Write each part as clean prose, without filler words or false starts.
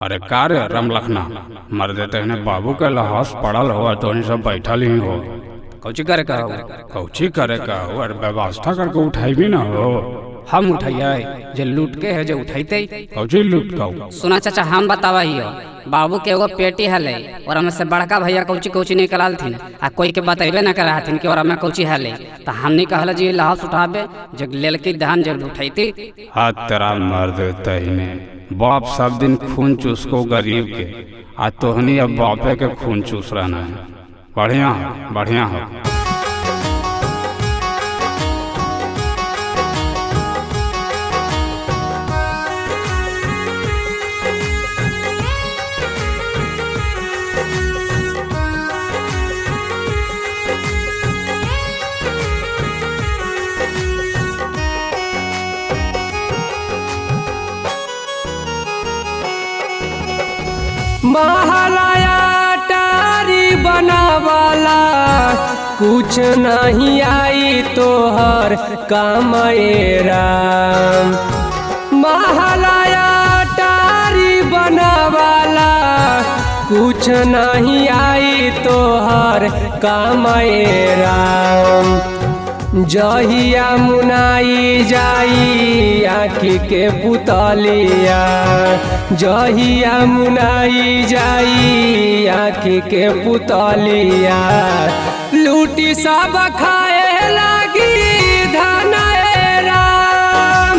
अरे का रे रमलखना मर देते हैं बाबू के लहास पड़ल हो तो सब बैठल ही हो। कौची करे का हो? कौची करे का हो? अरे व्यवस्था करके उठाई भी ना हो। हम उठाइए जे लूट के है जो उठाइते। कौची लूट का? सुना चाचा हम बतावा ही हो बाबू के एगो पेटी हले और हमें से बड़का भैया कौची कौची निकलाल थी आ कोई के बतेबे न करा हथिन कि और हमें कौची हले तो हमने कहल जी लहास उठाबे जब लेल के धान जब उठाइती। हाथ तेरा मर देते ही बाप सब दिन खून चूस को गरीब के आज तोहनी अब बापे के खून चूस रहना है। बढ़िया हो बढ़िया हो। महालया टारी बनावाला कुछ नहीं आई तोहर कामयराम। महालया टारी बनावाला कुछ नहीं आई तोहर कामयराम। जहिया मुनाई जाई आँखी के पुतलिया, जहिया मुनाई जाई आँखी के पुतलिया, लूटी सब खाए लगी धन राम।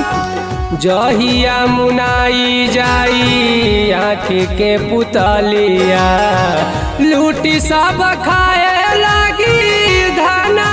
जहिया मुनाई जाई आँखी के पुतलिया, लूटी सब खाए लगी धन राम।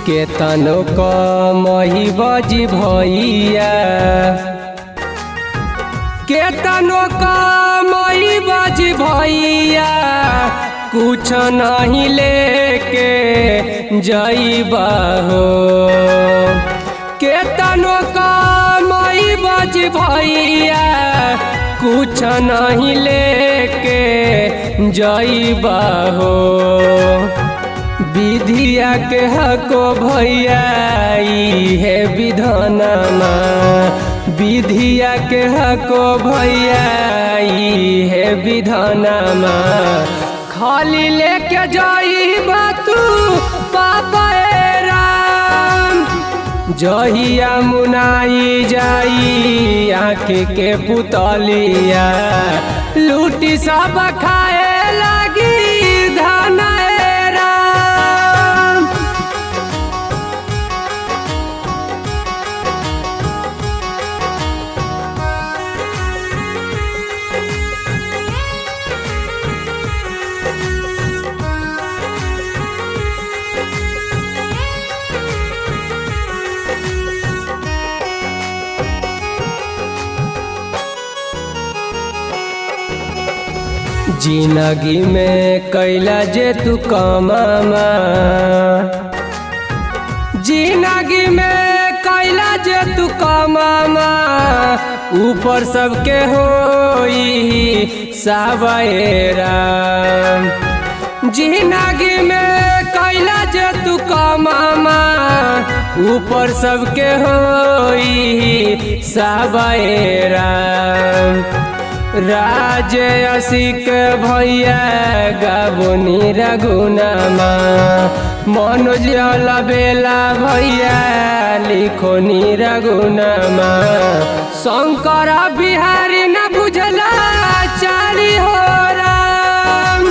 केतनो कमही बजी भैया, केतनो कमही बजी भैया, कुछ नहीं लेके जइबा हो। केतनो कमही बजी भैया, कुछ नहीं लेके जइबा हो। विधिया के हको भैया है विधानमा, विधिया के हको भैया है विधानमा। खाली लेके जाइबा तू पापा राम। जहिया मुनाई जाई आँखी के पुतलिया, लूटी सब खाए लगी धन। जिंदगी में कैला जे तू कमामा, जिंदगी में कैला जे तू कमामा, ऊपर सबके होई सावरा। जिंदगी में कैला जे तू कमामा, ऊपर सबके होई सावरा। राज असिक भैया गाबोनी रघुनामा, मनोज बेला भैया लिखोनी रघुनामा। शंकर बिहारी न बुझला चारी हो राम।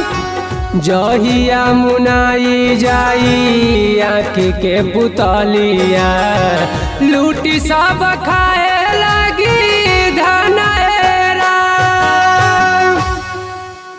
जहिया मुनाई जाई आँखी के पुतलिया, लूटी सब खाए लगी